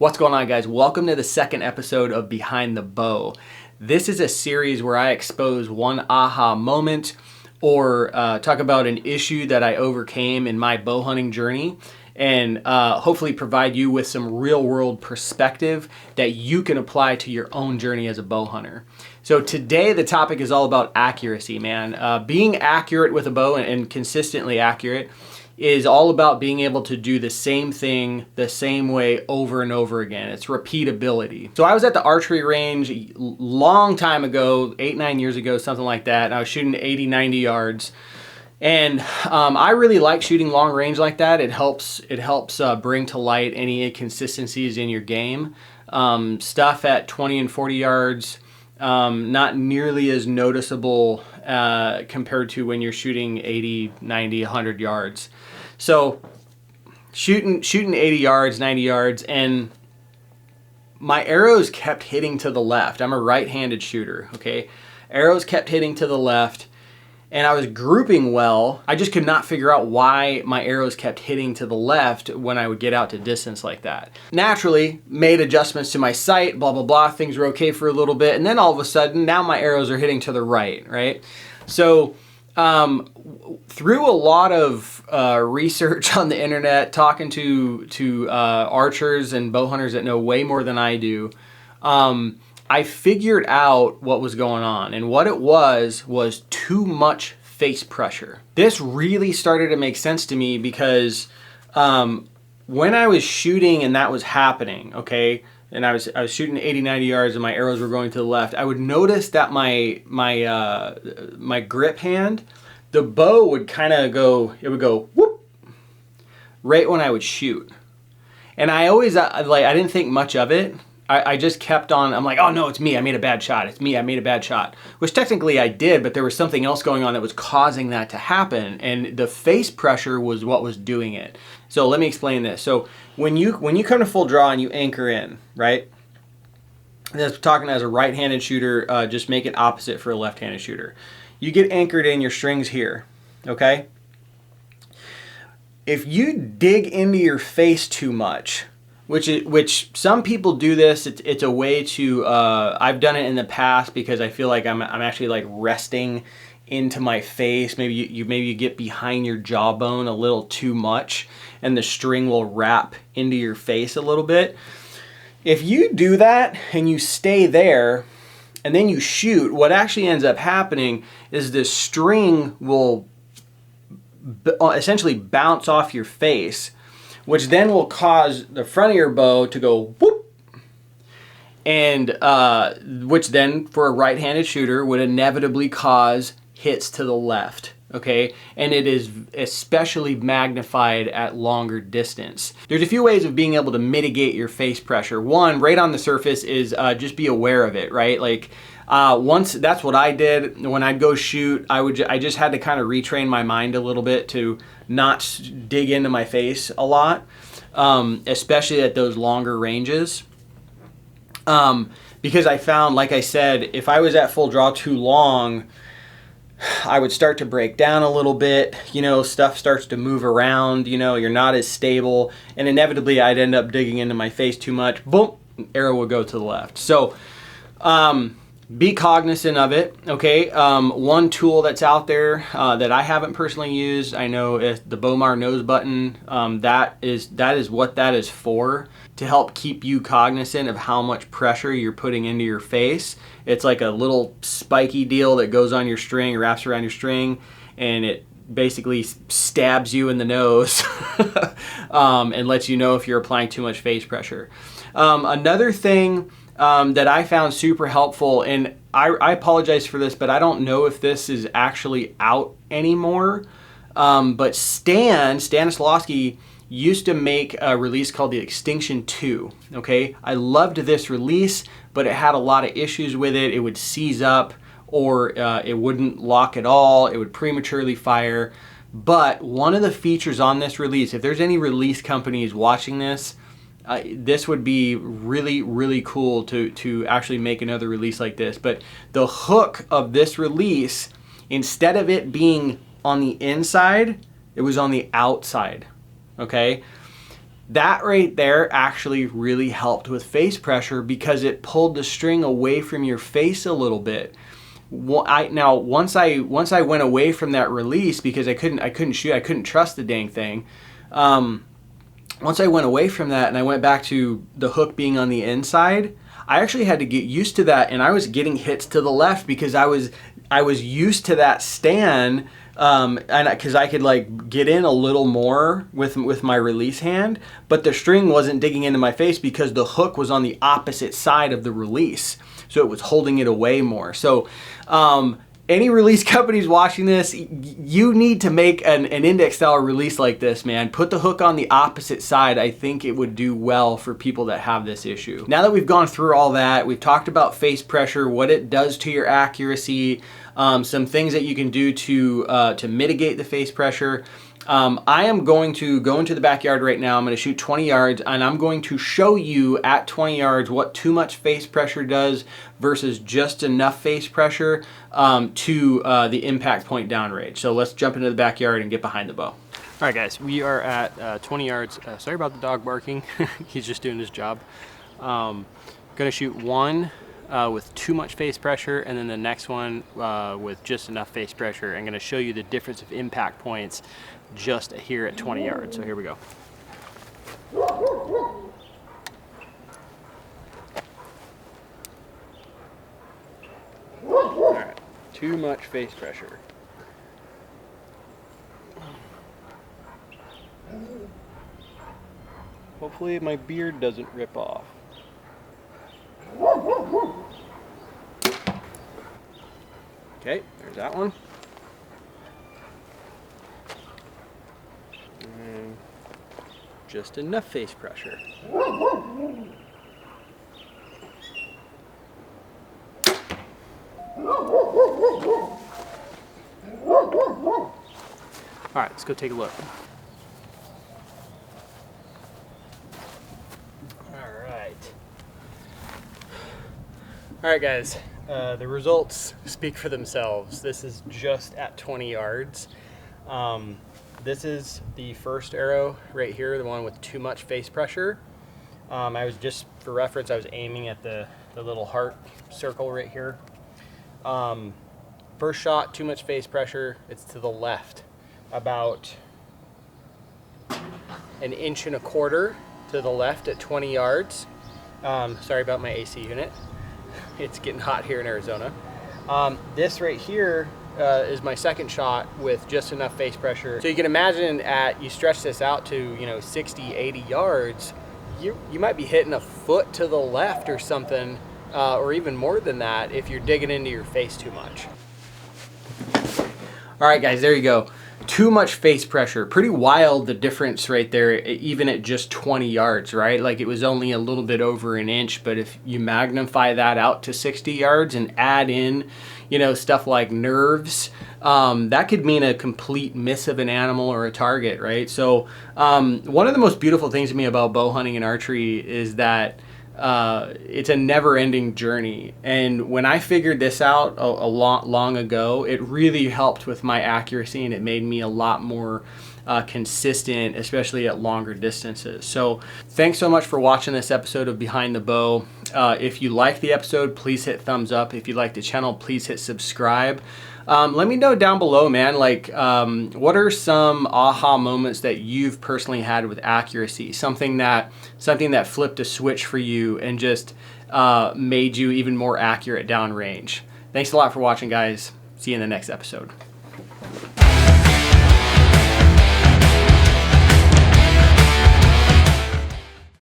What's going on, guys? Welcome to the second episode of Behind the Bow. This is a series where I expose one aha moment or talk about an issue that I overcame in my bow hunting journey and hopefully provide you with some real world perspective that you can apply to your own journey as a bow hunter. So today the topic is all about accuracy, man. Being accurate with a bow and consistently accurate is all about being able to do the same thing the same way over and over again. It's repeatability. So I was at the archery range a long time ago, 8-9 years ago, something like that, and I was shooting 80-90 yards. And I really like shooting long range like that. It helps bring to light any inconsistencies in your game. Stuff at 20 and 40 yards, not nearly as noticeable compared to when you're shooting 80, 90, 100 yards. So shooting 80 yards, 90 yards, and my arrows kept hitting to the left. I'm a right-handed shooter, okay? Arrows kept hitting to the left, and I was grouping well. I just could not figure out why my arrows kept hitting to the left when I would get out to distance like that. Naturally, made adjustments to my sight, blah, blah, blah. Things were okay for a little bit, and then all of a sudden, now my arrows are hitting to the right? So through a lot of research on the internet, talking to archers and bow hunters that know way more than I do, I figured out what was going on, and what it was too much face pressure. This really started to make sense to me because when I was shooting and that was happening, okay, and I was shooting 80-90 yards and my arrows were going to the left, I would notice that my grip hand, the bow would kind of go, it would go whoop right when I would shoot. And I always, I didn't think much of it. I just kept on, I'm like, oh no, it's me, I made a bad shot. It's me, I made a bad shot. Which technically I did, but there was something else going on that was causing that to happen. And the face pressure was what was doing it. So let me explain this. So when you come to full draw and you anchor in, right? That's talking as a right-handed shooter, just make it opposite for a left-handed shooter. You get anchored in, your string's here, okay? If you dig into your face too much, which some people do this, it's a way to, I've done it in the past because I feel like I'm actually like resting into my face. Maybe you get behind your jawbone a little too much and the string will wrap into your face a little bit. If you do that and you stay there and then you shoot, what actually ends up happening is the string will essentially bounce off your face, which then will cause the front of your bow to go whoop, and which then for a right-handed shooter would inevitably cause hits to the left, okay? And it is especially magnified at longer distance. There's a few ways of being able to mitigate your face pressure. One, right on the surface, is just be aware of it, right? Like once, that's what I did when I'd go shoot. I just had to kind of retrain my mind a little bit to not dig into my face a lot, especially at those longer ranges. Because I found, like I said, if I was at full draw too long, I would start to break down a little bit, stuff starts to move around, you're not as stable, and inevitably I'd end up digging into my face too much, boom, arrow would go to the left. So, be cognizant of it, okay? One tool that's out there that I haven't personally used, I know is the Bowmar nose button. That is what that is for, to help keep you cognizant of how much pressure you're putting into your face. It's like a little spiky deal that goes on your string, wraps around your string, and it basically stabs you in the nose and lets you know if you're applying too much face pressure. Another thing that I found super helpful, and I apologize for this, but I don't know if this is actually out anymore, but Stanislawski used to make a release called the Extinction 2, okay? I loved this release, but it had a lot of issues with it. It would seize up, or it wouldn't lock at all. It would prematurely fire. But one of the features on this release, if there's any release companies watching this, this would be really, really cool to actually make another release like this. But the hook of this release, instead of it being on the inside, it was on the outside, okay? That right there actually really helped with face pressure because it pulled the string away from your face a little bit. Now once I went away from that release because I couldn't shoot, I couldn't trust the dang thing. Once I went away from that and I went back to the hook being on the inside, I actually had to get used to that, and I was getting hits to the left because I was used to that stand, and because I could like get in a little more with my release hand, but the string wasn't digging into my face because the hook was on the opposite side of the release, so it was holding it away more. So any release companies watching this, you need to make an index style release like this, man. Put the hook on the opposite side. I think it would do well for people that have this issue. Now that we've gone through all that, we've talked about face pressure, what it does to your accuracy, some things that you can do to mitigate the face pressure. I am going to go into the backyard right now. I'm going to shoot 20 yards, and I'm going to show you at 20 yards what too much face pressure does versus just enough face pressure to the impact point downrange. So let's jump into the backyard and get behind the bow. All right, guys, we are at 20 yards. Sorry about the dog barking. He's just doing his job. Going to shoot one with too much face pressure, and then the next one with just enough face pressure. I'm going to show you the difference of impact points just here at 20 yards. So here we go. All right, too much face pressure. Hopefully my beard doesn't rip off. Okay, there's that one. And just enough face pressure. All right, let's go take a look. All right, guys, the results speak for themselves. This is just at 20 yards. This is the first arrow right here, the one with too much face pressure. I was just, for reference, I was aiming at the little heart circle right here. First shot, too much face pressure. It's to the left, about 1.25 inches to the left at 20 yards. Sorry about my AC unit. It's getting hot here in Arizona. This right here is my second shot with just enough face pressure. So you can imagine you stretch this out to 60, 80 yards, you might be hitting a foot to the left or something, or even more than that if you're digging into your face too much. All right, guys, there you go. Too much face pressure. Pretty wild, the difference right there, even at just 20 yards, right? Like it was only a little bit over 1 inch, but if you magnify that out to 60 yards and add in, stuff like nerves, that could mean a complete miss of an animal or a target, right? So one of the most beautiful things to me about bow hunting and archery is that it's a never-ending journey, and when I figured this out a long ago, it really helped with my accuracy, and it made me a lot more consistent, especially at longer distances. So thanks so much for watching this episode of Behind the Bow. If you like the episode, please hit thumbs up. If you like the channel, please hit subscribe. Let me know down below, man, like what are some aha moments that you've personally had with accuracy? Something that flipped a switch for you and just made you even more accurate downrange. Thanks a lot for watching, guys. See you in the next episode.